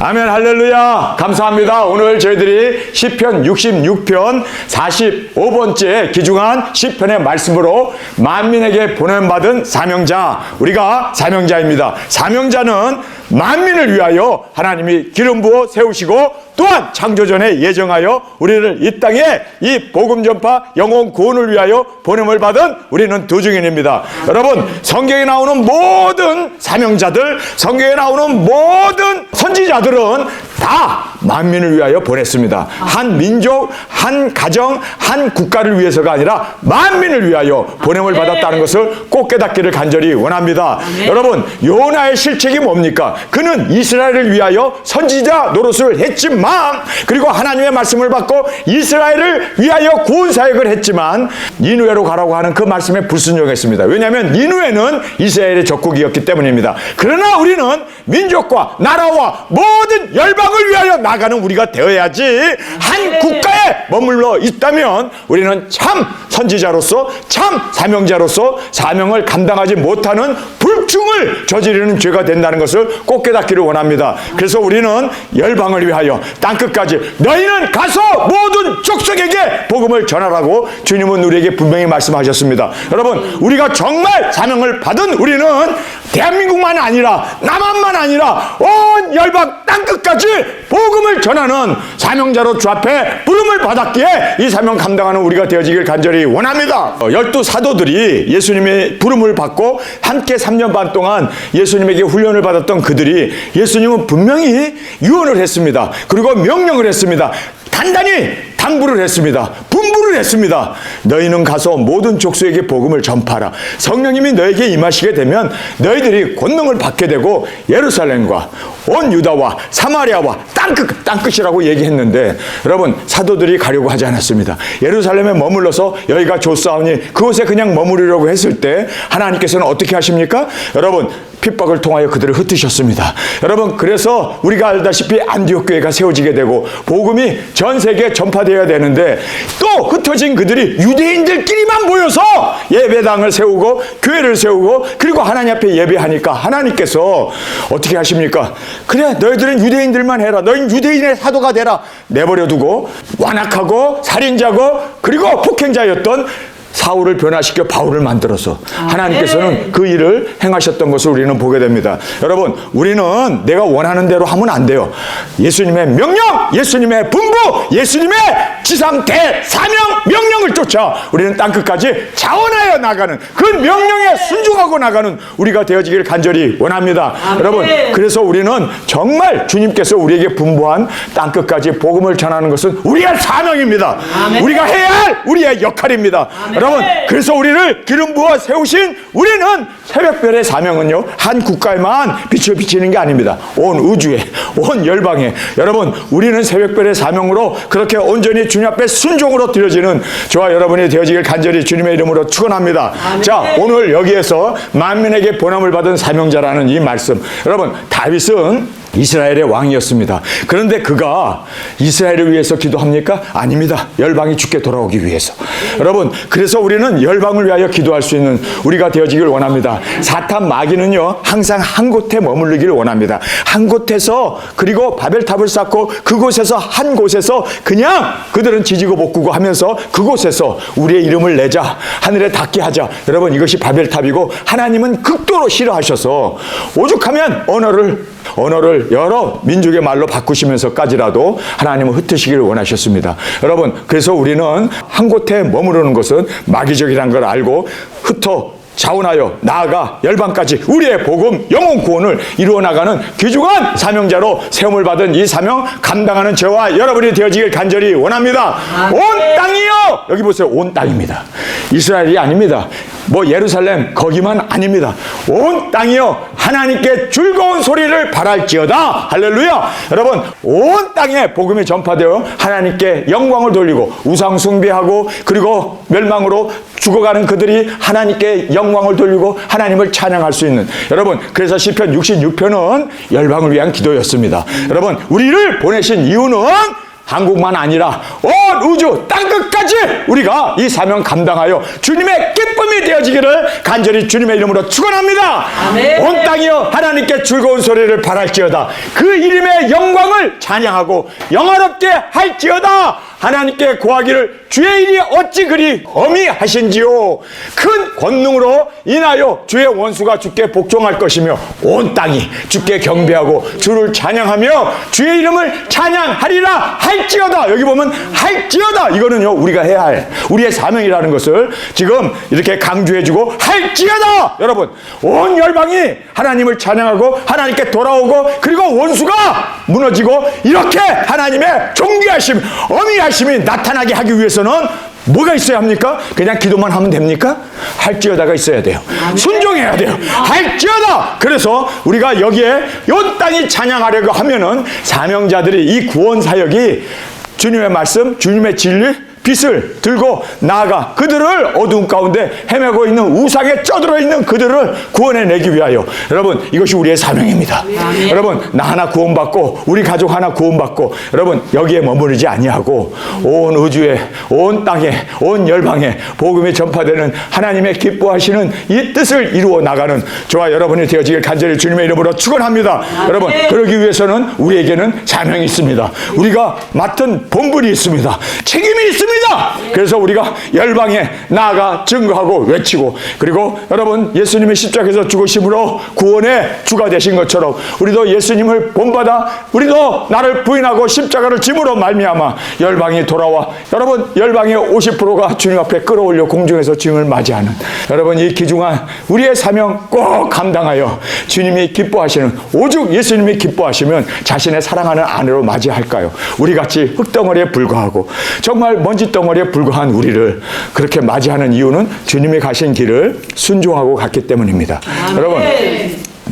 아멘. 할렐루야. 감사합니다. 오늘 저희들이 시편 66편 45번째 기중한 시편의 말씀으로 만민에게 보냄받은 사명자, 우리가 사명자입니다. 사명자는 만민을 위하여 하나님이 기름 부어 세우시고 또한 창조전에 예정하여 우리를 이 땅에 이 복음 전파 영혼 구원을 위하여 보냄을 받은 우리는 두 증인입니다. 여러분, 성경에 나오는 모든 사명자들, 성경에 나오는 모든 선지자들은 다 만민을 위하여 보냈습니다. 한 민족, 한 가정, 한 국가를 위해서가 아니라 만민을 위하여 보냄을 받았다는 것을 꼭 깨닫기를 간절히 원합니다. 여러분, 요나의 실책이 뭡니까? 그는 이스라엘을 위하여 선지자 노릇을 했지만, 그리고 하나님의 말씀을 받고 이스라엘을 위하여 구원 사역을 했지만 니누에로 가라고 하는 그 말씀에 불순종했습니다. 왜냐하면 니누에는 이스라엘의 적국이었기 때문입니다. 그러나 우리는 민족과 나라와 모든 열방을 위하여 나가는 우리가 되어야지, 한 국가에 머물러 있다면 우리는 참 선지자로서, 참 사명자로서 사명을 감당하지 못하는 불충을 저지르는 죄가 된다는 것을 꼭 깨닫기를 원합니다. 그래서 우리는 열방을 위하여 땅끝까지 너희는 가서 모든 족속에게 복음을 전하라고 주님은 우리에게 분명히 말씀하셨습니다. 여러분, 우리가 정말 사명을 받은 우리는 대한민국만 아니라 남한만 아니라 온 열방 땅끝까지 복음을 전하는 사명자로 주 앞에 부름을 받았기에 이 사명 감당하는 우리가 되어지길 간절히 원합니다. 12 사도들이 예수님의 부름을 받고 함께 3년 반 동안 예수님에게 훈련을 받았던 그들이 예수님은 분명히 유언을 했습니다. 그리고 명령을 했습니다. 단단히 당부를 했습니다. 분부를 했습니다. 너희는 가서 모든 족속에게 복음을 전파하라. 성령님이 너에게 임하시게 되면 너희들이 권능을 받게 되고 예루살렘과 온 유다와 사마리아와 땅끝이라고 얘기했는데, 여러분, 사도들이 가려고 하지 않았습니다. 예루살렘에 머물러서 여기가 좋사오니 그곳에 그냥 머무르려고 했을 때 하나님께서는 어떻게 하십니까? 여러분, 핍박을 통하여 그들을 흩으셨습니다. 여러분, 그래서 우리가 알다시피 안디옥 교회가 세워지게 되고 복음이 전 세계에 전파되어야 되는데 또 흩어진 그들이 유대인들끼리만 모여서 예배당을 세우고 교회를 세우고 그리고 하나님 앞에 예배하니까 하나님께서 어떻게 하십니까? 그래, 너희들은 유대인들만 해라. 너희는 유대인의 사도가 되라. 내버려두고 완악하고 살인자고 그리고 폭행자였던 사울을 변화시켜 바울을 만들어서 하나님께서는 그 일을 행하셨던 것을 우리는 보게 됩니다. 여러분, 우리는 내가 원하는 대로 하면 안 돼요. 예수님의 명령, 예수님의 분부, 예수님의 지상 대사명 명령을 쫓아 우리는 땅끝까지 자원하여 나가는, 그 명령에 순종하고 나가는 우리가 되어지기를 간절히 원합니다. 여러분, 그래서 우리는 정말 주님께서 우리에게 분부한 땅끝까지 복음을 전하는 것은 우리의 사명입니다. 우리가 해야 할 우리의 역할입니다. 여러분, 그래서 우리를 기름 부어 세우신 우리는 새벽별의 사명은요, 한 국가에만 빛을 비치는 게 아닙니다. 온 우주에, 온 열방에. 여러분, 우리는 새벽별의 사명으로 그렇게 온전히 주님 앞에 순종으로 드려지는 저와 여러분이 되어지길 간절히 주님의 이름으로 축원합니다. 자, 오늘 여기에서 만민에게 보냄을 받은 사명자라는 이 말씀, 여러분, 다윗은 이스라엘의 왕이었습니다. 그런데 그가 이스라엘을 위해서 기도합니까? 아닙니다. 열방이 주께 돌아오기 위해서. 여러분, 그래서 우리는 열방을 위하여 기도할 수 있는 우리가 되어지길 원합니다. 사탄 마귀는요, 항상 한 곳에 머무르기를 원합니다. 한 곳에서, 그리고 바벨탑을 쌓고 그곳에서, 한 곳에서 그냥 그들은 지지고 볶고 하면서 그곳에서 우리의 이름을 내자, 하늘에 닿게 하자. 여러분, 이것이 바벨탑이고 하나님은 극도로 싫어하셔서 오죽하면 언어를 여러 민족의 말로 바꾸시면서까지라도 하나님은 흩으시기를 원하셨습니다. 여러분, 그래서 우리는 한 곳에 머무르는 것은 마귀적이라는 걸 알고 흩어 자원하여 나아가 열방까지 우리의 복음 영혼 구원을 이루어 나가는 귀중한 사명자로 세움을 받은 이 사명 감당하는 저와 여러분이 되어지길 간절히 원합니다. 온 땅이요, 여기 보세요. 온 땅입니다. 이스라엘이 아닙니다. 뭐 예루살렘 거기만 아닙니다. 온 땅이요, 하나님께 즐거운 소리를 바랄지어다. 할렐루야. 여러분, 온 땅에 복음이 전파되어 하나님께 영광을 돌리고 우상 숭배하고 그리고 멸망으로 죽어가는 그들이 하나님께 영광을 돌리고 하나님을 찬양할 수 있는, 여러분, 그래서 시편 66편은 열방을 위한 기도였습니다. 여러분, 우리를 보내신 이유는 한국만 아니라 온 우주 땅끝까지 우리가 이 사명 감당하여 주님의 기쁨이 되어지기를 간절히 주님의 이름으로 축원합니다. 아멘. 온 땅이여 하나님께 즐거운 소리를 바랄지어다. 그 이름의 영광을 찬양하고 영화롭게 할지어다. 하나님께 구하기를 주의 일이 어찌 그리 어미하신지요. 큰 권능으로 인하여 주의 원수가 주께 복종할 것이며 온 땅이 주께 경배하고 주를 찬양하며 주의 이름을 찬양하리라 할지어다. 여기 보면 할지어다. 이거는요 우리가 해야 할 우리의 사명이라는 것을 지금 이렇게 강조해주고 할지어다. 여러분 온 열방이 하나님을 찬양하고 하나님께 돌아오고 그리고 원수가 무너지고 이렇게 하나님의 존귀하심 어미하심이 나타나게 하기 위해서는 뭐가 있어야 합니까? 그냥 기도만 하면 됩니까? 할지어다가 있어야 돼요. 순종해야 돼요. 할지어다. 그래서 우리가 여기에 온 땅이 찬양하려고 하면은 사명자들이 이 구원 사역이 주님의 말씀, 주님의 진리, 빛을 들고 나아가 그들을 어두운 가운데 헤매고 있는 우상에 쩌들어 있는 그들을 구원해내기 위하여 여러분 이것이 우리의 사명입니다. 아멘. 여러분 나 하나 구원받고 우리 가족 하나 구원받고 여러분 여기에 머무르지 아니하고 온 우주에 온 땅에 온 열방에 복음이 전파되는 하나님의 기뻐하시는 이 뜻을 이루어 나가는 저와 여러분이 되어지길 간절히 주님의 이름으로 축원합니다. 여러분 그러기 위해서는 우리에게는 사명이 있습니다. 우리가 맡은 본분이 있습니다. 책임이 있습니다. 그래서 우리가 열방에 나아가 증거하고 외치고 그리고 여러분 예수님의 십자가에서 죽으심으로 구원의 주가 되신 것처럼 우리도 예수님을 본받아 우리도 나를 부인하고 십자가를 짐으로 말미암아 열방이 돌아와 여러분 열방의 50%가 주님 앞에 끌어올려 공중에서 주님을 맞이하는 여러분 이 귀중한 우리의 사명 꼭 감당하여 주님이 기뻐하시는 오죽 예수님이 기뻐하시면 자신의 사랑하는 아내로 맞이할까요? 우리같이 흙덩어리에 불과하고 정말 먼지 덩어리에 불과한 우리를 그렇게 맞이하는 이유는 주님이 가신 길을 순종하고 갔기 때문입니다.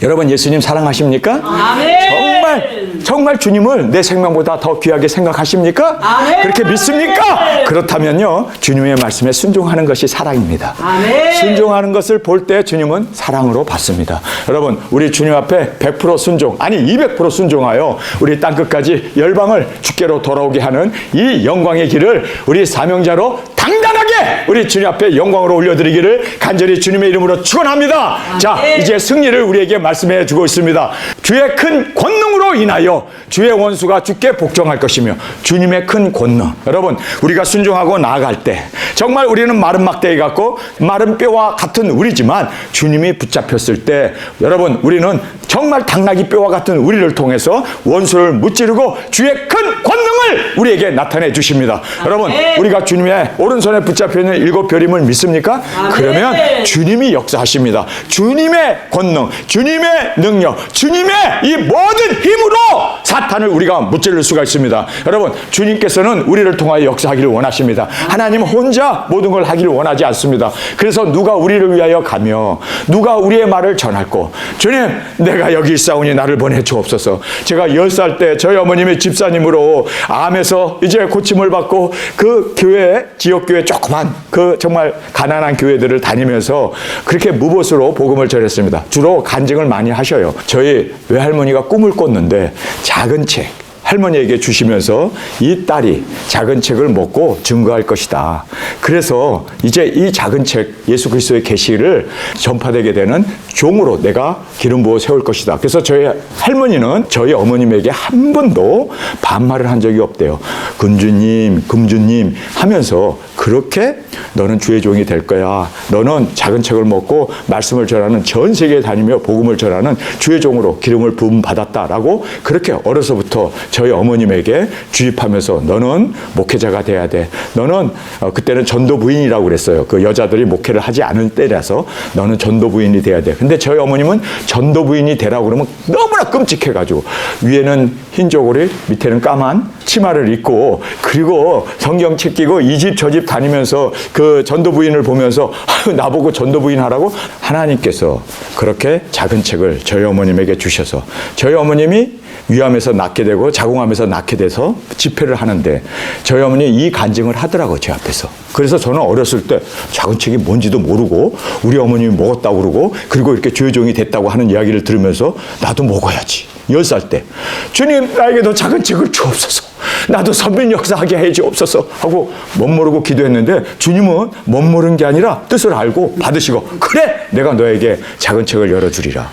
여러분 예수님 사랑하십니까? 아멘. 정말 주님을 내 생명보다 더 귀하게 생각하십니까? 아멘. 그렇게 믿습니까? 그렇다면요 주님의 말씀에 순종하는 것이 사랑입니다. 아멘. 순종하는 것을 볼 때 주님은 사랑으로 받습니다. 여러분 우리 주님 앞에 100% 순종 아니 200% 순종하여 우리 땅끝까지 열방을 주께로 돌아오게 하는 이 영광의 길을 우리 사명자로 당당하게 우리 주님 앞에 영광으로 올려드리기를 간절히 주님의 이름으로 축원합니다. 자 이제 승리를 우리에게 말씀해 주고 있습니다. 주의 큰 권능으로 인하여 주의 원수가 주께 복종할 것이며 주님의 큰 권능. 여러분 우리가 순종하고 나아갈 때 정말 우리는 마른 막대기 같고 마른 뼈와 같은 우리지만 주님이 붙잡혔을 때 여러분 우리는 정말 당나귀 뼈와 같은 우리를 통해서 원수를 무찌르고 주의 큰 권능을 우리에게 나타내 주십니다. 여러분 우리가 주님의 오른손에 붙잡혀 있는 7별임을 믿습니까? 그러면 주님이 역사하십니다. 주님의 권능, 주님의 능력, 주님의 이 모든 힘으로 사탄을 우리가 무찌를 수가 있습니다. 여러분 주님께서는 우리를 통하여 역사하기를 원하십니다. 하나님은 혼자 모든 걸 하기를 원하지 않습니다. 그래서 누가 우리를 위하여 가며 누가 우리의 말을 전할꼬 주님 내가 여기 있사오니 나를 보내 주옵소서. 제가 10살 때 저희 어머님이 집사님으로 암에서 이제 고침을 받고 그 교회 지역교회 조그만 그 정말 가난한 교회들을 다니면서 그렇게 무봇으로 복음을 전했습니다. 주로 간증을 많이 하셔요. 저희 외할머니가 꿈을 꿨는데 작은 책 할머니에게 주시면서 이 딸이 작은 책을 먹고 증거할 것이다. 그래서 이제 이 작은 책 예수 그리스도의 계시를 전파되게 되는 종으로 내가 기름 부어 세울 것이다. 그래서 저희 할머니는 저희 어머님에게 한 번도 반말을 한 적이 없대요. 군주님, 금주님 하면서 그렇게 너는 주의 종이 될 거야. 너는 작은 책을 먹고 말씀을 전하는 전 세계에 다니며 복음을 전하는 주의 종으로 기름을 부음 받았다라고 그렇게 어려서부터 저희 어머님에게 주입하면서 너는 목회자가 돼야 돼. 너는 그때는 전도 부인이라고 그랬어요. 그 여자들이 목회를 하지 않을 때라서 너는 전도 부인이 돼야 돼. 근데 저희 어머님은 전도 부인이 되라고 그러면 너무나 끔찍해가지고 위에는 흰 저고리 밑에는 까만 치마를 입고 그리고 성경책 끼고 이 집 저 집 다니면서 그 전도 부인을 보면서 나보고 전도 부인 하라고 하나님께서 그렇게 작은 책을 저희 어머님에게 주셔서 저희 어머님이 위암에서 낫게 되고 자궁암에서 낫게 돼서 집회를 하는데 저희 어머니 이 간증을 하더라고요, 제 앞에서. 그래서 저는 어렸을 때 작은 책이 뭔지도 모르고 우리 어머님이 먹었다고 그러고 그리고 이렇게 주의 종이 됐다고 하는 이야기를 들으면서 나도 먹어야지. 10살 때 주님 나에게도 작은 책을 주옵소서. 나도 선민 역사하게 해 주옵소서 하고 멋모르고 기도했는데 주님은 멋모른 게 아니라 뜻을 알고 받으시고 그래 내가 너에게 작은 책을 열어주리라.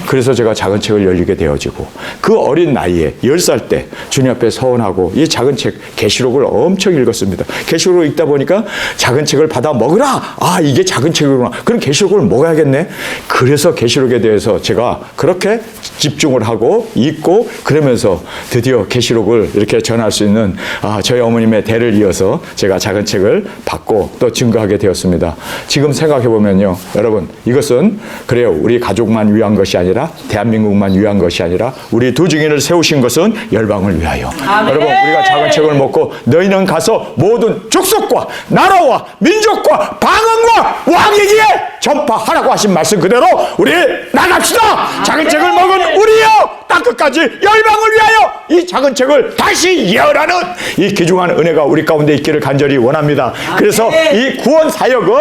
그래서 제가 작은 책을 열리게 되어지고 그 어린 나이에 10살 때 주님 앞에 서원하고 이 작은 책 계시록을 엄청 읽었습니다. 계시록을 읽다 보니까 작은 책을 받아 먹으라. 아 이게 작은 책이구나. 그럼 계시록을 먹어야겠네. 그래서 계시록에 대해서 제가 그렇게 집중을 하고 읽고 그러면서 드디어 계시록을 이렇게 전할 수 있는 저희 어머님의 대를 이어서 제가 작은 책을 받고 또 증거하게 되었습니다. 지금 생각해 보면요, 여러분 이것은 그래요 우리 가족만 위한 것이 아니라 대한민국만 위한 것이 아니라 우리 두 증인을 세우신 것은 열방을 위하여. 여러분 우리가 작은 책을 먹고 너희는 가서 모든 족속과 나라와 민족과 방언과 왕에게 전파하라고 하신 말씀 그대로 우리 나갑시다. 작은 책을 먹은 우리여 땅 끝까지 열방을 위하여 이 작은 책을 다시 예언하는 이 귀중한 은혜가 우리 가운데 있기를 간절히 원합니다. 그래서 이 구원 사역은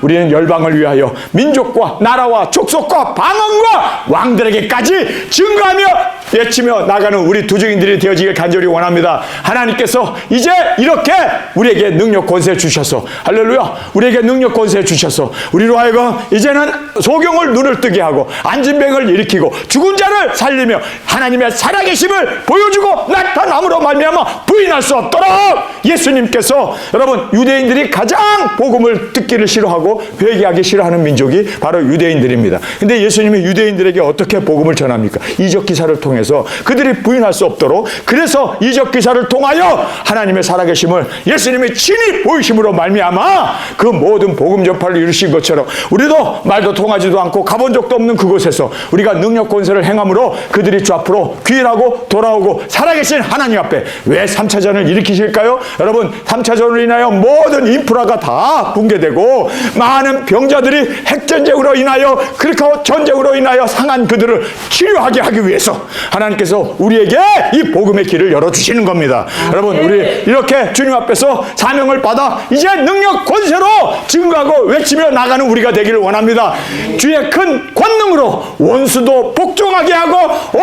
우리는 열방을 위하여 민족과 나라와 족속과 방언과 왕들에게까지 증거하며 외치며 나가는 우리 두 증인들이 되어지길 간절히 원합니다. 하나님께서 이제 이렇게 우리에게 능력 권세 주셔서 할렐루야 우리에게 능력 권세 주셔서 우리로 하여금 이제는 소경을 눈을 뜨게 하고 안진뱅을 일으키고 죽은 자를 살리며 하나님의 살아계심을 보여주고 나타남으로 말미암아 부인할 수 없도록 예수님께서 여러분 유대인들이 가장 복음을 듣기를 싫어하고 회개하기 싫어하는 민족이 바로 유대인들입니다. 근데 예수님이 유대인들에게 어떻게 복음을 전합니까? 이적 기사를 통해서 그들이 부인할 수 없도록 그래서 이적 기사를 통하여 하나님의 살아계심을 예수님이 친히 보이심으로 말미암아 그 모든 복음 전파를 이루신 것처럼 우리도 말도 통하지도 않고 가본 적도 없는 그곳에서 우리가 능력 권세를 행함으로 그들이 주 앞으로 귀일하고 돌아오고 살아계신 하나님 앞에 왜 3차전을 일으키실까요? 여러분 3차전으로 인하여 모든 인프라가 다 붕괴되고 많은 병자들이 핵전쟁으로 인하여 그렇게 전쟁으로 인하여 상한 그들을 치료하게 하기 위해서 하나님께서 우리에게 이 복음의 길을 열어주시는 겁니다. 여러분 우리 이렇게 주님 앞에서 사명을 받아 이제 능력 권세로 증거하고 외치며 나가는 우리가 되기를 원합니다. 주의 큰 권능으로 원수도 복종하게 하고 온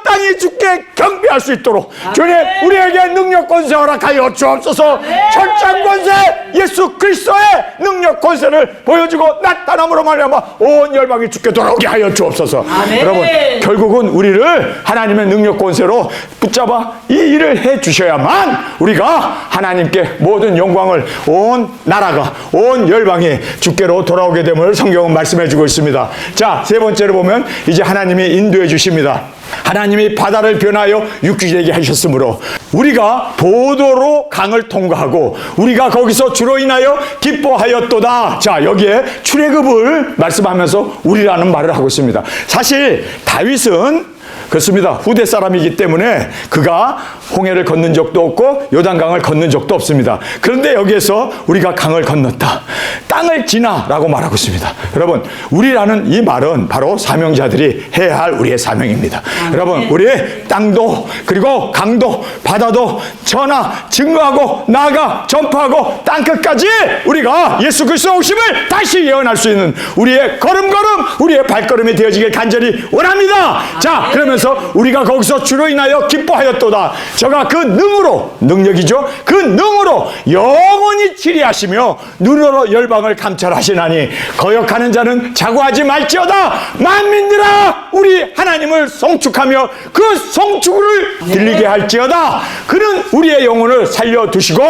땅이 주께 경배할 수 있도록 주님 우리에게 능력 권세 허락하여 주옵소서. 철장 권세 예수 그리스도의 능력 권세를 보여주고 나타남으로 말미암아 온 열방이 주께 돌아오게 하여 주옵소서. 여러분 결국은 우리를 하나님의 능력 권세로 붙잡아 이 일을 해 주셔야만 우리가 하나님께 모든 영광을 온 나라가 온 열방이 주께로 돌아오게 됨을 성경은 말씀해 주고 있습니다. 자, 세 번째로 보면 이제 하나님이 인도해 주십니다. 하나님이 바다를 변하여 육지되게 하셨으므로 우리가 보도로 강을 통과하고 우리가 거기서 주로 인하여 기뻐하였도다. 자, 여기에 출애굽을 말씀하면서 우리라는 말을 하고 있습니다. 사실 다윗은 그렇습니다. 후대 사람이기 때문에 그가 홍해를 건넌 적도 없고 요단강을 건넌 적도 없습니다. 그런데 여기에서 우리가 강을 건넜다. 땅을 지나라고 말하고 있습니다. 여러분 우리라는 이 말은 바로 사명자들이 해야 할 우리의 사명입니다. 여러분 우리의 땅도 그리고 강도 바다도 전하 증거하고 나아가 전파하고 땅끝까지 우리가 예수 그리스도 오심을 다시 예언할 수 있는 우리의 걸음걸음 우리의 발걸음이 되어지길 간절히 원합니다. 자 그러면서 우리가 거기서 주로 인하여 기뻐하였도다. 저가 그 능으로 능력이죠. 그 능으로 영원히 치리하시며 눈으로 열방을 감찰하시나니 거역하는 자는 자고하지 말지어다. 만민들아 우리 하나님을 송축하며 그 송축을 들리게 할지어다. 그는 우리의 영혼을 살려두시고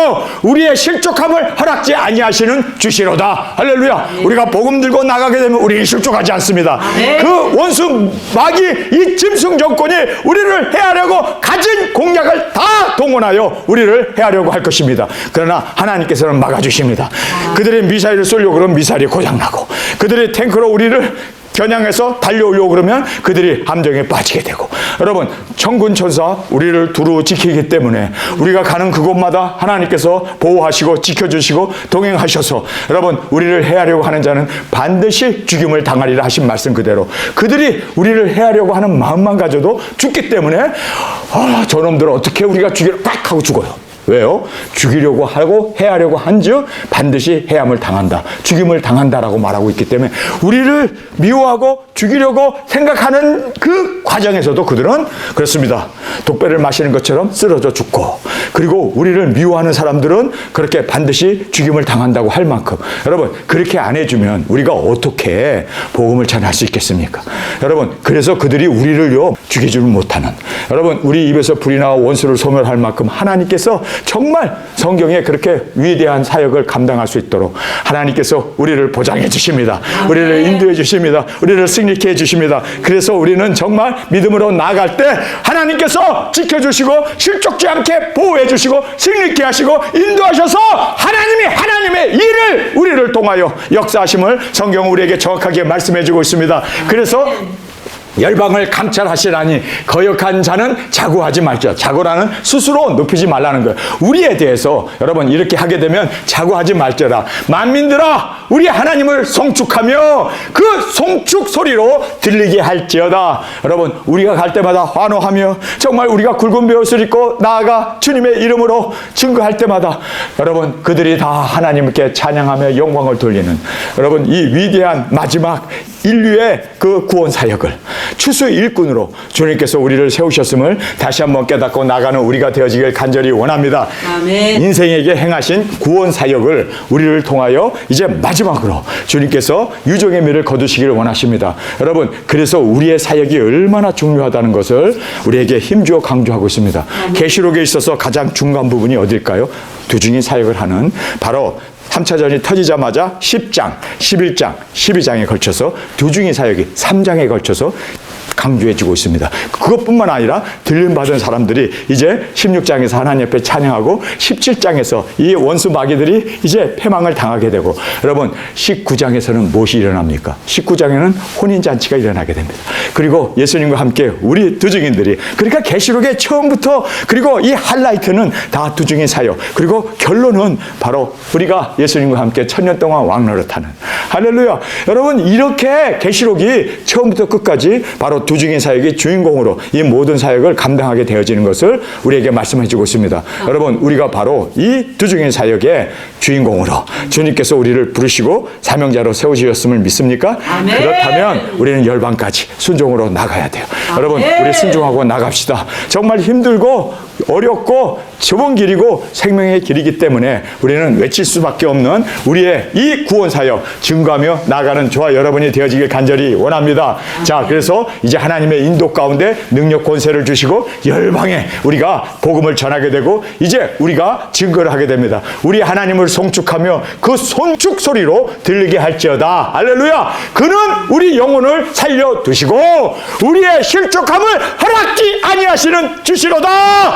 우리의 실족함을 허락지 아니하시는 주시로다. 할렐루야. 우리가 복음 들고 나가게 되면 우리는 실족하지 않습니다. 그 원수 마귀 이 짐승 정권이 우리를 해하려고 가진 공약을 다 동원하여 우리를 해하려고 할 것입니다. 그러나 하나님께서는 막아주십니다. 그들이 미사일을 쏘려고 그러면 미사일이 고장나고 그들이 탱크로 우리를 겨냥해서 달려오려고 그러면 그들이 함정에 빠지게 되고 여러분 천군 천사 우리를 두루 지키기 때문에 우리가 가는 그곳마다 하나님께서 보호하시고 지켜주시고 동행하셔서 여러분 우리를 해하려고 하는 자는 반드시 죽임을 당하리라 하신 말씀 그대로 그들이 우리를 해하려고 하는 마음만 가져도 죽기 때문에 저놈들을 어떻게 우리가 죽이려 꽉 하고 죽어요. 왜요? 죽이려고 하고 해하려고 한즉 반드시 해함을 당한다. 죽임을 당한다라고 말하고 있기 때문에 우리를 미워하고 죽이려고 생각하는 그 과정에서도 그들은 그렇습니다. 독배를 마시는 것처럼 쓰러져 죽고 그리고 우리를 미워하는 사람들은 그렇게 반드시 죽임을 당한다고 할 만큼 여러분 그렇게 안 해주면 우리가 어떻게 복음을 전할 수 있겠습니까? 여러분 그래서 그들이 우리를요 죽이지를 못하는 여러분 우리 입에서 불이 나와 원수를 소멸할 만큼 하나님께서 정말 성경에 그렇게 위대한 사역을 감당할 수 있도록 하나님께서 우리를 보장해 주십니다. 우리를 인도해 주십니다. 우리를 승리케 해 주십니다. 그래서 우리는 정말 믿음으로 나아갈 때 하나님께서 지켜주시고 실족지 않게 보호해 주시고 승리케 하시고 인도하셔서 하나님의 일을 우리를 통하여 역사하심을 성경은 우리에게 정확하게 말씀해 주고 있습니다. 그래서 열방을 감찰하시라니 거역한 자는 자고하지 말자. 자고라는 스스로 높이지 말라는 거예요. 우리에 대해서 여러분 이렇게 하게 되면 자고하지 말자라. 만민들아 우리 하나님을 송축하며 그 송축 소리로 들리게 할지어다. 여러분 우리가 갈 때마다 환호하며 정말 우리가 굵은 베옷을 입고 나아가 주님의 이름으로 증거할 때마다 여러분 그들이 다 하나님께 찬양하며 영광을 돌리는 여러분 이 위대한 마지막 인류의 그 구원 사역을 추수 일꾼으로 주님께서 우리를 세우셨음을 다시 한번 깨닫고 나가는 우리가 되어지길 간절히 원합니다. 아멘. 인생에게 행하신 구원 사역을 우리를 통하여 이제 마지막으로 주님께서 유종의 미를 거두시기를 원하십니다. 여러분 그래서 우리의 사역이 얼마나 중요하다는 것을 우리에게 힘주어 강조하고 있습니다. 계시록에 있어서 가장 중간 부분이 어딜까요? 두중인 사역을 하는 바로 3차전이 터지자마자 10장, 11장, 12장에 걸쳐서 두중인 사역이 3장에 걸쳐서 강조해지고 있습니다. 그것뿐만 아니라 들림받은 사람들이 이제 16장에서 하나님 앞에 찬양하고 17장에서 이 원수 마귀들이 이제 패망을 당하게 되고 여러분 19장에서는 무엇이 일어납니까? 19장에는 혼인잔치가 일어나게 됩니다. 그리고 예수님과 함께 우리 두중인들이 그러니까 계시록의 처음부터 그리고 이 하이라이트는 다 두중인 사역 그리고 결론은 바로 우리가 예수님과 함께 천년 동안 왕노릇하는 할렐루야. 여러분 이렇게 계시록이 처음부터 끝까지 바로 두중인 사역이 주인공으로 이 모든 사역을 감당하게 되어지는 것을 우리에게 말씀해 주고 있습니다. 여러분 우리가 바로 이 두중인 사역의 주인공으로 주님께서 우리를 부르시고 사명자로 세우셨음을 믿습니까? 아멘. 그렇다면 우리는 열방까지 순종으로 나가야 돼요. 여러분 우리 순종하고 나갑시다. 정말 힘들고 어렵고 좁은 길이고 생명의 길이기 때문에 우리는 외칠 수밖에 없는 우리의 이 구원 사역 증거하며 나가는 저와 여러분이 되어지길 간절히 원합니다. 자 그래서 이제 하나님의 인도 가운데 능력 권세를 주시고 열방에 우리가 복음을 전하게 되고 이제 우리가 증거를 하게 됩니다. 우리 하나님을 송축하며 그 송축 소리로 들리게 할지어다. 할렐루야. 그는 우리 영혼을 살려두시고 우리의 실족함을 허락지 아니하시는 주시로다.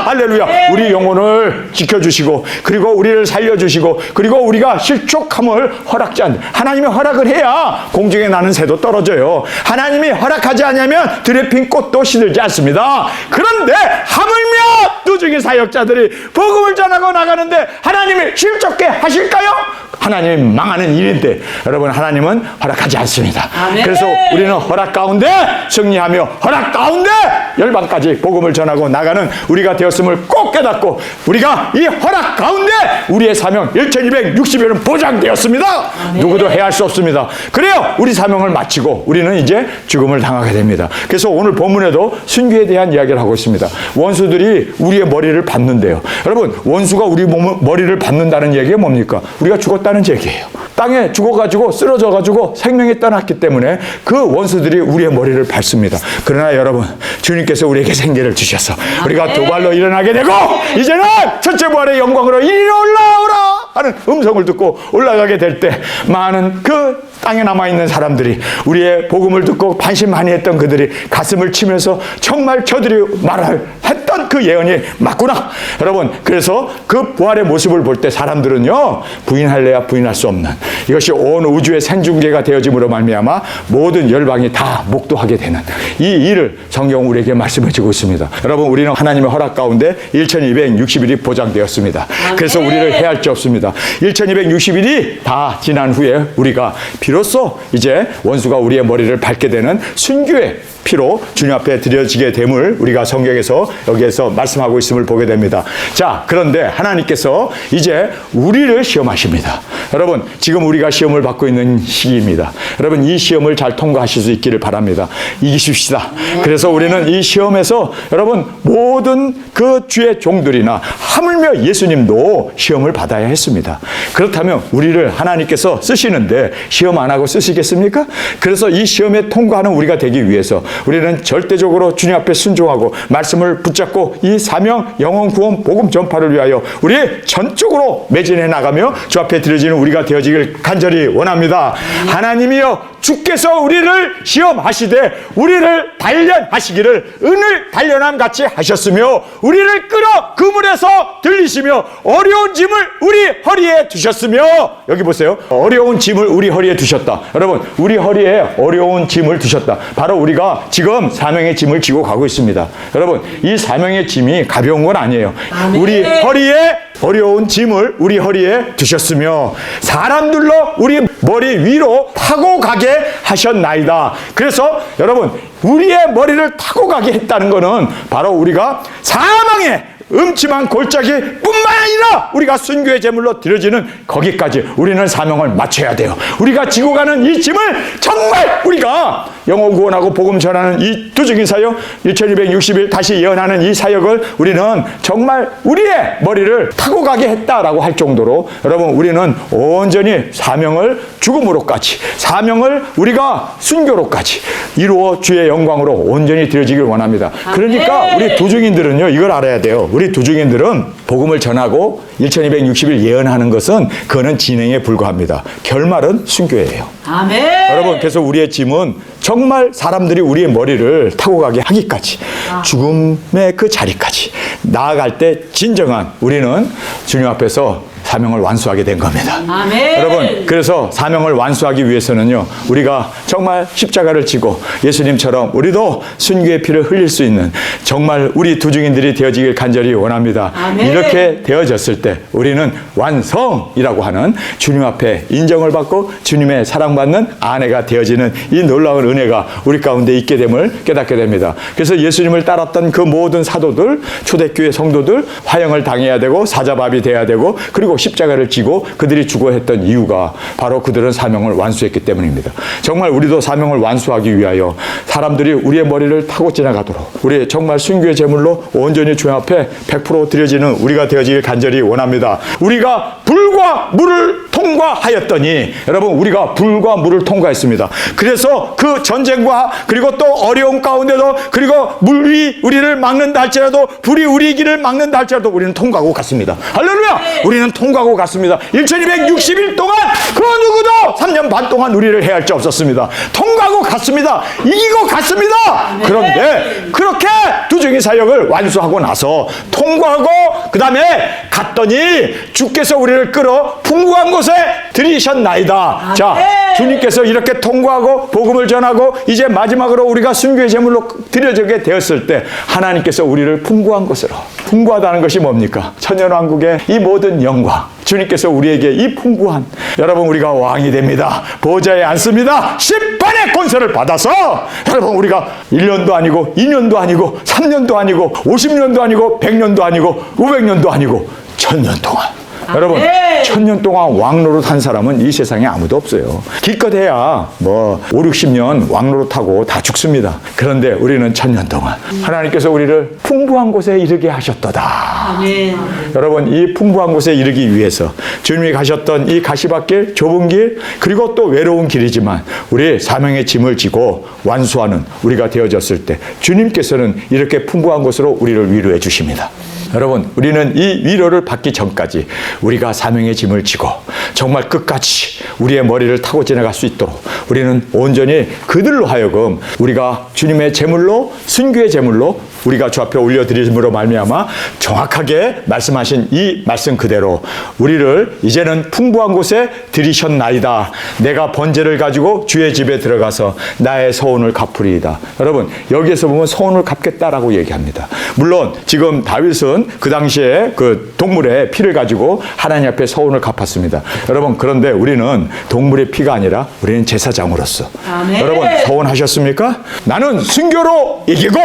할렐루야. 우리 영혼을 지켜주시고 그리고 우리를 살려주시고 그리고 우리가 실족함을 허락지 않는 하나님이 허락을 해야 공중에 나는 새도 떨어져요. 하나님이 허락하지 않으면 들에 핀 꽃도 시들지 않습니다. 그런데 하물며 두중인 사역자들이 복음을 전하고 나가는데 하나님이 실족게 하실까요? 하나님이 망하는 일인데 여러분 하나님은 허락하지 않습니다. 아멘. 그래서 우리는 허락 가운데 승리하며 허락 가운데 열방까지 복음을 전하고 나가는 우리가 되었음을 꼭 깨닫고 우리가 이 허락 가운데 우리의 사명 1260일은 보장되었습니다. 아멘. 누구도 해할 수 없습니다. 그래요 우리 사명을 마치고 우리는 이제 죽음을 당하게 됩니다. 그래서 오늘 본문에도 순교에 대한 이야기를 하고 있습니다. 원수들이 우리의 머리를 밟는데요. 여러분 원수가 우리 머리를 밟는다는 얘기가 뭡니까? 우리가 죽었다는 얘기예요. 땅에 죽어가지고 쓰러져가지고 생명이 떠났기 때문에 그 원수들이 우리의 머리를 밟습니다. 그러나 여러분 주님께서 우리에게 생기를 주셔서 우리가 두 발로 일어나게 되고 이제는 첫째 부활의 영광으로 이리 올라오라 하는 음성을 듣고 올라가게 될 때 많은 그 땅에 남아있는 사람들이 우리의 복음을 듣고 반신반의했던 그들이 가슴을 치면서 정말 저들이 말을 했던 그 예언이 맞구나. 여러분 그래서 그 부활의 모습을 볼 때 사람들은요 부인할래야 부인할 수 없는 이것이 온 우주의 생중계가 되어짐으로 말미암아 모든 열방이 다 목도하게 되는 이 일을 성경 우리에게 말씀해 주고 있습니다. 여러분 우리는 하나님의 허락 가운데 1260일이 보장되었습니다. 그래서 우리를 해할 게 없습니다. 1260일이 다 지난 후에 우리가 비로소 이제 원수가 우리의 머리를 밟게 되는 순교의 피로 주님 앞에 드려지게 됨을 우리가 성경에서 여기에 대해서 말씀하고 있음을 보게 됩니다. 자, 그런데 하나님께서 이제 우리를 시험하십니다. 여러분, 지금 우리가 시험을 받고 있는 시기입니다. 여러분, 이 시험을 잘 통과하실 수 있기를 바랍니다. 이기십시다. 그래서 우리는 이 시험에서 여러분 모든 그 주의 종들이나 하물며 예수님도 시험을 받아야 했습니다. 그렇다면 우리를 하나님께서 쓰시는데 시험 안 하고 쓰시겠습니까? 그래서 이 시험에 통과하는 우리가 되기 위해서 우리는 절대적으로 주님 앞에 순종하고 말씀을 붙잡고 이 사명, 영혼 구원, 복음 전파를 위하여 우리 전적으로 매진해 나가며 주 앞에 드려지는 우리가 되어지길 간절히 원합니다. 하나님이여, 주께서 우리를 시험하시되 우리를 단련하시기를 은을 단련함 같이 하셨으며 우리를 끌어 그물에서 들리시며 어려운 짐을 우리 허리에 두셨으며, 여기 보세요. 어려운 짐을 우리 허리에 두셨다. 여러분, 우리 허리에 어려운 짐을 두셨다. 바로 우리가 지금 사명의 짐을 지고 가고 있습니다. 여러분, 이 사명의 짐이 가벼운 건 아니에요. 아멘. 우리 허리에 어려운 짐을 우리 허리에 두셨으며 사람들로 우리 머리 위로 타고 가게 하셨나이다. 그래서 여러분, 우리의 머리를 타고 가게 했다는 것은 바로 우리가 사망의 음침한 골짜기 뿐만 아니라 우리가 순교의 제물로 드려지는 거기까지 우리는 사명을 맞춰야 돼요. 우리가 지고 가는 이 짐을 정말 우리가 영혼 구원하고 복음 전하는 이 두중인 사역 1260일 다시 예언하는 이 사역을 우리는 정말 우리의 머리를 타고 가게 했다라고 할 정도로 여러분, 우리는 온전히 사명을 죽음으로까지, 사명을 우리가 순교로까지 이루어 주의 영광으로 온전히 드려지길 원합니다. 그러니까 우리 두중인들은요, 이걸 알아야 돼요. 우리 두중인들은 복음을 전하고 1260일 예언하는 것은 그거는 진행에 불과합니다. 결말은 순교예요. 아멘. 여러분, 그래서 우리의 짐은 정말 사람들이 우리의 머리를 타고 가게 하기까지, 죽음의 그 자리까지 나아갈 때 진정한 우리는 주님 앞에서 사명을 완수하게 된 겁니다. 아멘. 여러분, 그래서 사명을 완수하기 위해서는요, 우리가 정말 십자가를 지고 예수님처럼 우리도 순교의 피를 흘릴 수 있는 정말 우리 두중인들이 되어지길 간절히 원합니다. 아멘. 이렇게 되어졌을 때 우리는 완성이라고 하는 주님 앞에 인정을 받고 주님의 사랑받는 아내가 되어지는 이 놀라운 은혜가 우리 가운데 있게 됨을 깨닫게 됩니다. 그래서 예수님을 따랐던 그 모든 사도들, 초대교회 성도들 화형을 당해야 되고 사자밥이 돼야 되고 그리고 십자가를 지고 그들이 죽어했던 이유가 바로 그들은 사명을 완수했기 때문입니다. 정말 우리도 사명을 완수하기 위하여 사람들이 우리의 머리를 타고 지나가도록 우리 정말 순교의 제물로 온전히 주님 앞에 100% 드려지는 우리가 되어지길 간절히 원합니다. 우리가 불과 물을 통과하였더니, 여러분, 우리가 불과 물을 통과했습니다. 그래서 그 전쟁과 그리고 또 어려운 가운데도 그리고 물이 우리를 막는다 할지라도 불이 우리 길을 막는다 할지라도 우리는 통과하고 갔습니다. 할렐루야! 우리는 통과하고 갔습니다. 1260일 동안 그 누구도 3년 반 동안 우리를 해할 수 없었습니다. 통과하고 갔습니다. 이기고 갔습니다. 그런데 그렇게 두중인 사역을 완수하고 나서 통과하고 그 다음에 갔더니 주께서 우리를 끌어 풍부한 곳에 들이셨나이다. 자, 주님께서 이렇게 통과하고 복음을 전하고 이제 마지막으로 우리가 순교의 제물로 드려지게 되었을 때 하나님께서 우리를 풍부한 곳으로, 풍부하다는 것이 뭡니까? 천년왕국의 이 모든 영광, 주님께서 우리에게 이 풍부한, 여러분, 우리가 왕이 됩니다. 보좌에 앉습니다. 심판의 권세를 받아서 여러분, 우리가 1년도 아니고 2년도 아니고 3년도 아니고 50년도 아니고 100년도 아니고 500년도 아니고 1000년 동안, 여러분, 1000년 동안 왕노릇 한 사람은 이 세상에 아무도 없어요. 기껏해야 뭐 5, 60년 왕노릇 하고 다 죽습니다. 그런데 우리는 1000년 동안 하나님께서 우리를 풍부한 곳에 이르게 하셨도다. 아멘. 여러분, 이 풍부한 곳에 이르기 위해서 주님이 가셨던 이 가시밭길, 좁은 길, 그리고 또 외로운 길이지만 우리 사명의 짐을 지고 완수하는 우리가 되어졌을 때 주님께서는 이렇게 풍부한 곳으로 우리를 위로해 주십니다. 여러분, 우리는 이 위로를 받기 전까지 우리가 사명의 짐을 지고 정말 끝까지 우리의 머리를 타고 지나갈 수 있도록 우리는 온전히 그들로 하여금 우리가 주님의 제물로, 순교의 제물로 우리가 주 앞에 올려드림으로 말미암아 정확하게 말씀하신 이 말씀 그대로 우리를 이제는 풍부한 곳에 들이셨나이다. 내가 번제를 가지고 주의 집에 들어가서 나의 서원을 갚으리이다. 여러분, 여기에서 보면 서원을 갚겠다라고 얘기합니다. 물론 지금 다윗은 그 당시에 그 동물의 피를 가지고 하나님 앞에 서원을 갚았습니다. 여러분, 그런데 우리는 동물의 피가 아니라 우리는 제사장으로서, 아멘. 여러분, 서원하셨습니까? 나는 순교로 이기고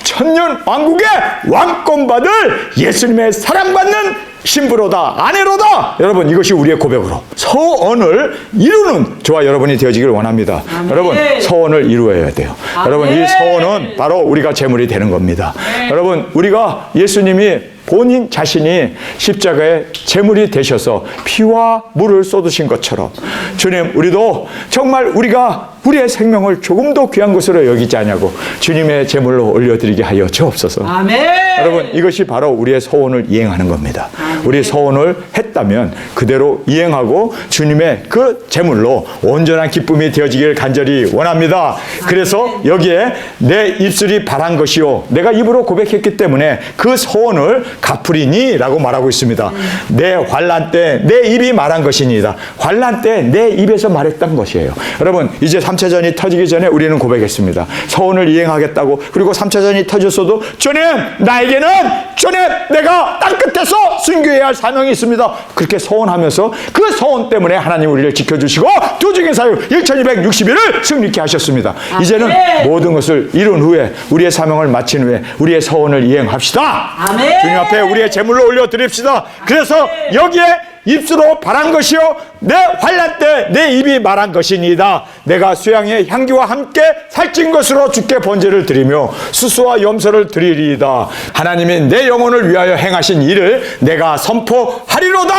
1000년 만년 왕국의 왕권 받을 예수님의 사랑받는 신부로다, 아내로다. 여러분, 이것이 우리의 고백으로 서원을 이루는 저와 여러분이 되어지길 원합니다. 아멘. 여러분, 서원을 이루어야 돼요. 아멘. 여러분, 이 서원은 바로 우리가 제물이 되는 겁니다. 여러분, 우리가 예수님이 본인 자신이 십자가에 제물이 되셔서 피와 물을 쏟으신 것처럼 주님, 우리도 정말 우리가 우리의 생명을 조금도 귀한 것으로 여기지 않냐고 주님의 제물로 올려드리게 하여 주옵소서. 아멘. 여러분, 이것이 바로 우리의 서원을 이행하는 겁니다. 우리 서원을 했다면 그대로 이행하고 주님의 그 제물로 온전한 기쁨이 되어지길 간절히 원합니다. 그래서 여기에 내 입술이 바란 것이요, 내가 입으로 고백했기 때문에 그 서원을 갚으리니 라고 말하고 있습니다. 내 환난 때 내 입이 말한 것이니이다. 환난 때 내 입에서 말했던 것이에요. 여러분, 이제 3차전이 터지기 전에 우리는 고백했습니다. 서원을 이행하겠다고. 그리고 3차전이 터졌어도 주님, 나에게는 주님, 내가 땅끝에서 순교해야 할 사명이 있습니다. 그렇게 서원하면서 그 서원 때문에 하나님 우리를 지켜주시고 두중의 사역 1260일을 승리케 하셨습니다. 이제는 모든 것을 이룬 후에 우리의 사명을 마친 후에 우리의 서원을 이행합시다. 아멘. 주님 앞에 우리의 제물로 올려드립시다. 그래서 여기에 입술로 바란 것이요, 내 환난 때 내 입이 말한 것이니이다. 내가 수양의 향기와 함께 살찐 것으로 주께 번제를 드리며 수수와 염소를 드리리이다. 하나님이 내 영혼을 위하여 행하신 일을 내가 선포하리로다.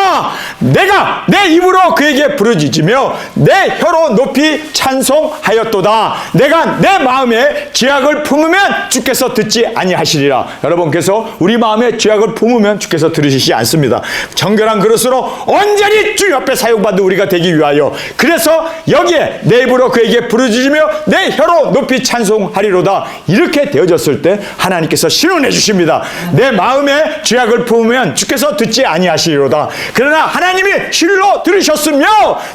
내가 내 입으로 그에게 부르짖으며 내 혀로 높이 찬송하였도다. 내가 내 마음에 죄악을 품으면 주께서 듣지 아니하시리라. 여러분, 그래서 우리 마음에 죄악을 품으면 주께서 들으시지 않습니다. 정결한 그릇으로 온전히 주님 앞에 사용받는 우리가 되기 위하여, 그래서 여기에 내 입으로 그에게 부르짖으며 내 혀로 높이 찬송하리로다. 이렇게 되어졌을 때 하나님께서 신원해 주십니다. 내 마음에 죄악을 품으면 주께서 듣지 아니하시리로다. 그러나 하나님이 실로 들으셨으며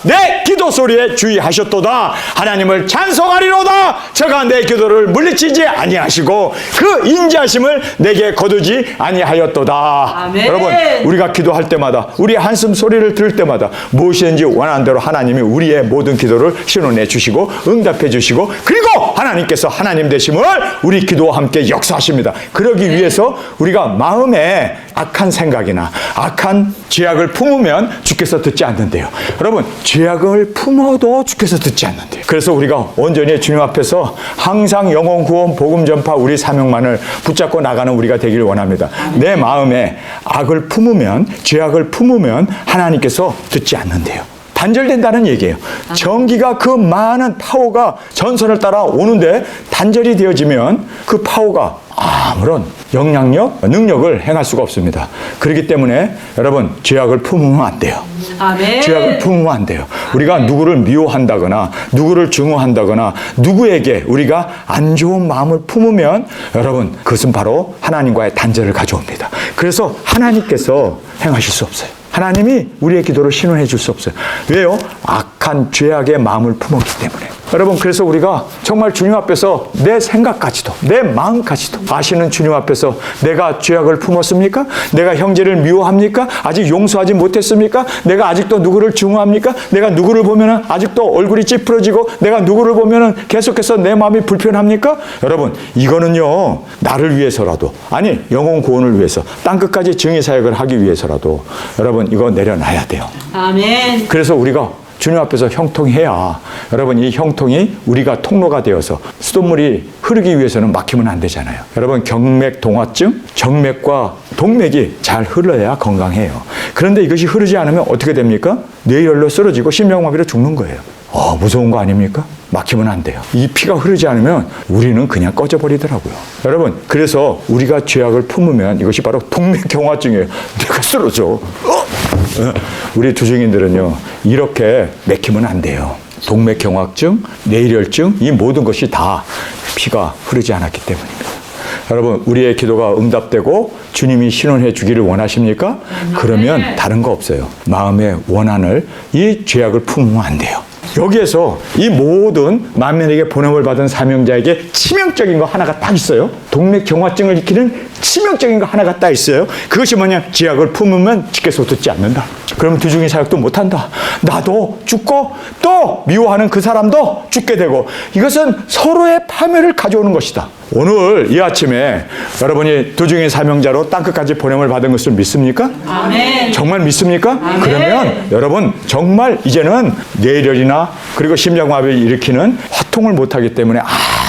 내 기도 소리에 주의하셨도다. 하나님을 찬송하리로다. 저가 내 기도를 물리치지 아니하시고 그 인자하심을 내게 거두지 아니하였도다. 아멘. 여러분, 우리가 기도할 때마다, 우리 한숨 소리를 들을 때마다 무엇이든지 원하는 대로 하나님이 우리의 모든 기도를 신원해 주시고 응답해 주시고, 그리고 하나님께서 하나님 되심을 우리 기도와 함께 역사하십니다. 그러기 위해서 우리가 마음에 악한 생각이나 악한 죄악을 품으면 주께서 듣지 않는데요. 여러분, 죄악을 품어도 주께서 듣지 않는데요. 그래서 우리가 온전히 주님 앞에서 항상 영혼 구원 복음 전파 우리 사명만을 붙잡고 나가는 우리가 되기를 원합니다. 내 마음에 악을 품으면, 죄악을 품으면 하나님께서 듣지 않는데요. 단절된다는 얘기예요. 전기가 그 많은 파워가 전선을 따라 오는데 단절이 되어지면 그 파워가 아무런 영향력, 능력을 행할 수가 없습니다. 그렇기 때문에 여러분, 죄악을 품으면 안 돼요. 아멘. 죄악을 품으면 안 돼요. 우리가 누구를 미워한다거나 누구를 증오한다거나 누구에게 우리가 안 좋은 마음을 품으면 여러분, 그것은 바로 하나님과의 단절을 가져옵니다. 그래서 하나님께서 행하실 수 없어요. 하나님이 우리의 기도를 신원해 줄 수 없어요. 왜요? 악한 죄악의 마음을 품었기 때문에. 여러분, 그래서 우리가 정말 주님 앞에서 내 생각까지도, 내 마음까지도 아시는 주님 앞에서 내가 죄악을 품었습니까? 내가 형제를 미워합니까? 아직 용서하지 못했습니까? 내가 아직도 누구를 증오합니까? 내가 누구를 보면 아직도 얼굴이 찌푸러지고 내가 누구를 보면 계속해서 내 마음이 불편합니까? 여러분, 이거는요, 나를 위해서라도, 아니 영혼 구원을 위해서, 땅끝까지 증의 사역을 하기 위해서라도 여러분, 이거 내려놔야 돼요. 아멘. 그래서 우리가 주님 앞에서 형통해야, 여러분, 이 형통이 우리가 통로가 되어서 수돗물이 흐르기 위해서는 막히면 안 되잖아요. 여러분, 경맥 동화증, 정맥과 동맥이 잘 흘러야 건강해요. 그런데 이것이 흐르지 않으면 어떻게 됩니까? 뇌혈로 쓰러지고 심장마비로 죽는 거예요. 무서운 거 아닙니까? 막히면 안 돼요. 이 피가 흐르지 않으면 우리는 그냥 꺼져버리더라고요. 여러분, 그래서 우리가 죄악을 품으면 이것이 바로 동맥경화증이에요. 뇌가 쓰러져. 우리 주중인들은요, 이렇게 맥히면 안 돼요. 동맥경화증, 뇌혈증, 이 모든 것이 다 피가 흐르지 않았기 때문입니다. 여러분, 우리의 기도가 응답되고 주님이 신원해 주기를 원하십니까? 그러면 다른 거 없어요. 마음의 원한을, 이 죄악을 품으면 안 돼요. 여기에서 이 모든 만민에게 보냄을 받은 사명자에게 치명적인 거 하나가 딱 있어요. 동맥경화증을 일으키는 치명적인 거 하나가 딱 있어요. 그것이 뭐냐? 죄악을 품으면 주께서 듣지 않는다. 그러면 두중인 사역도 못한다. 나도 죽고 또 미워하는 그 사람도 죽게 되고, 이것은 서로의 파멸을 가져오는 것이다. 오늘 이 아침에 여러분이 두중인 사명자로 땅끝까지 보냄을 받은 것을 믿습니까? 아멘. 정말 믿습니까? 아멘. 그러면 여러분 정말 이제는 뇌혈이나 그리고 심장마비를 일으키는 화통을 못하기 때문에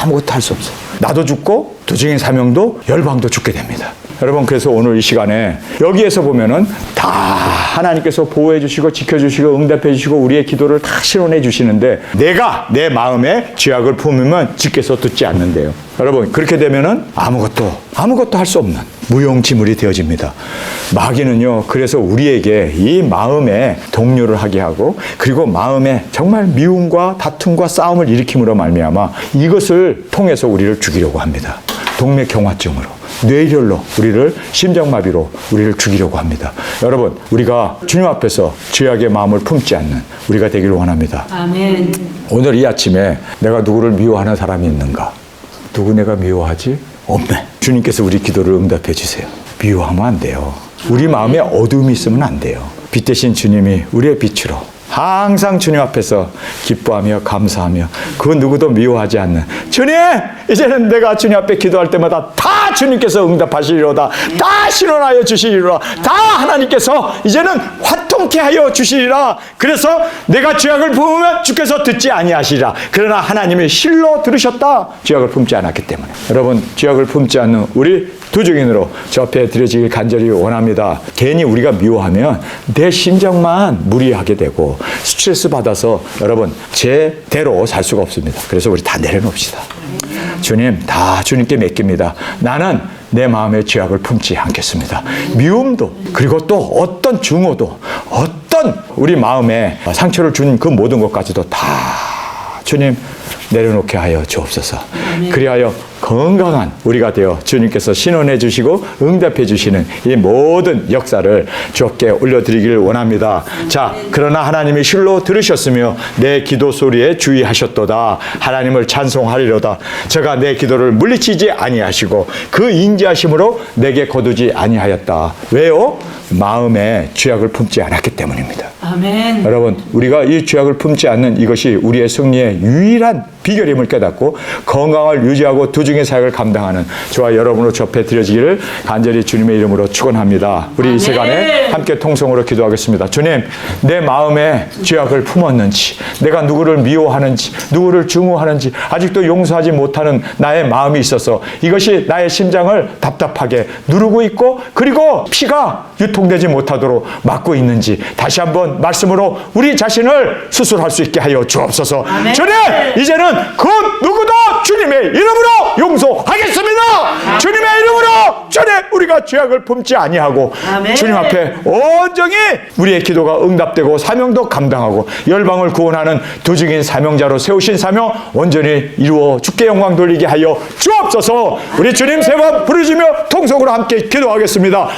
아무것도 할 수 없어요. 나도 죽고 두중인 사명도 열방도 죽게 됩니다. 여러분, 그래서 오늘 이 시간에 여기에서 보면은 다 하나님께서 보호해 주시고 지켜주시고 응답해 주시고 우리의 기도를 다 실현해 주시는데, 내가 내 마음에 죄악을 품으면 주께서 듣지 않는데요. 여러분, 그렇게 되면은 아무것도 할 수 없는 무용지물이 되어집니다. 마귀는요, 그래서 우리에게 이 마음에 동요를 하게 하고, 그리고 마음에 정말 미움과 다툼과 싸움을 일으킴으로 말미암아 이것을 통해서 우리를 죽이려고 합니다. 동맥경화증으로, 뇌혈로, 우리를 심장마비로 우리를 죽이려고 합니다. 여러분, 우리가 주님 앞에서 죄악의 마음을 품지 않는 우리가 되기를 원합니다. 아멘. 오늘 이 아침에 내가 누구를 미워하는 사람이 있는가? 누구 내가 미워하지? 없네. 주님께서 우리 기도를 응답해 주세요. 미워하면 안 돼요. 우리 마음에 어둠이 있으면 안 돼요. 빛 대신 주님이 우리의 빛으로 항상 주님 앞에서 기뻐하며 감사하며 그 누구도 미워하지 않는 주님, 이제는 내가 주님 앞에 기도할 때마다 다 주님께서 응답하시리로다. 다 실현하여 주시리로다. 다 하나님께서 이제는 화통케 하여 주시리라. 그래서 내가 죄악을 품으면 주께서 듣지 아니하시리라. 그러나 하나님이 실로 들으셨다. 죄악을 품지 않았기 때문에. 여러분, 죄악을 품지 않는 우리 두중인으로 저 앞에 드려지길 간절히 원합니다. 괜히 우리가 미워하면 내 심장만 무리하게 되고 스트레스 받아서 여러분 제대로 살 수가 없습니다. 그래서 우리 다 내려놓읍시다. 주님, 다 주님께 맡깁니다. 나는 내 마음의 죄악을 품지 않겠습니다. 미움도, 그리고 또 어떤 증오도, 어떤 우리 마음에 상처를 준 그 모든 것까지도 다 주님 내려놓게 하여 주옵소서. 그리하여 건강한 우리가 되어 주님께서 신원해 주시고 응답해 주시는 이 모든 역사를 주께 올려드리기를 원합니다. 자, 그러나 하나님이 실로 들으셨으며 내 기도 소리에 주의하셨도다. 하나님을 찬송하리로다. 제가 내 기도를 물리치지 아니하시고 그 인자하심으로 내게 거두지 아니하였다. 왜요? 마음에 죄악을 품지 않았기 때문입니다. 아멘. 여러분, 우리가 이 죄악을 품지 않는 이것이 우리의 승리의 유일한 비결임을 깨닫고 건강을 유지하고 두중의 사역을 감당하는 저와 여러분으로 접해 드려지기를 간절히 주님의 이름으로 축원합니다. 우리 이 시간에 함께 통성으로 기도하겠습니다. 주님, 내 마음에 죄악을 품었는지, 내가 누구를 미워하는지, 누구를 증오하는지 아직도 용서하지 못하는 나의 마음이 있어서 이것이 나의 심장을 답답하게 누르고 있고, 그리고 피가 유통되지 못하도록 막고 있는지 다시 한번 말씀으로 우리 자신을 수술할 수 있게 하여 주옵소서. 아멘. 주님, 이제는 그 누구도 주님의 이름으로 용서하겠습니다. 주님의 이름으로 주님, 우리가 죄악을 품지 아니하고 아멘. 주님 앞에 온전히 우리의 기도가 응답되고 사명도 감당하고 열방을 구원하는 두중인 사명자로 세우신 사명 온전히 이루어 주께 영광 돌리게 하여 주옵소서. 우리 주님 세 번 부르짖으며 통성으로 함께 기도하겠습니다.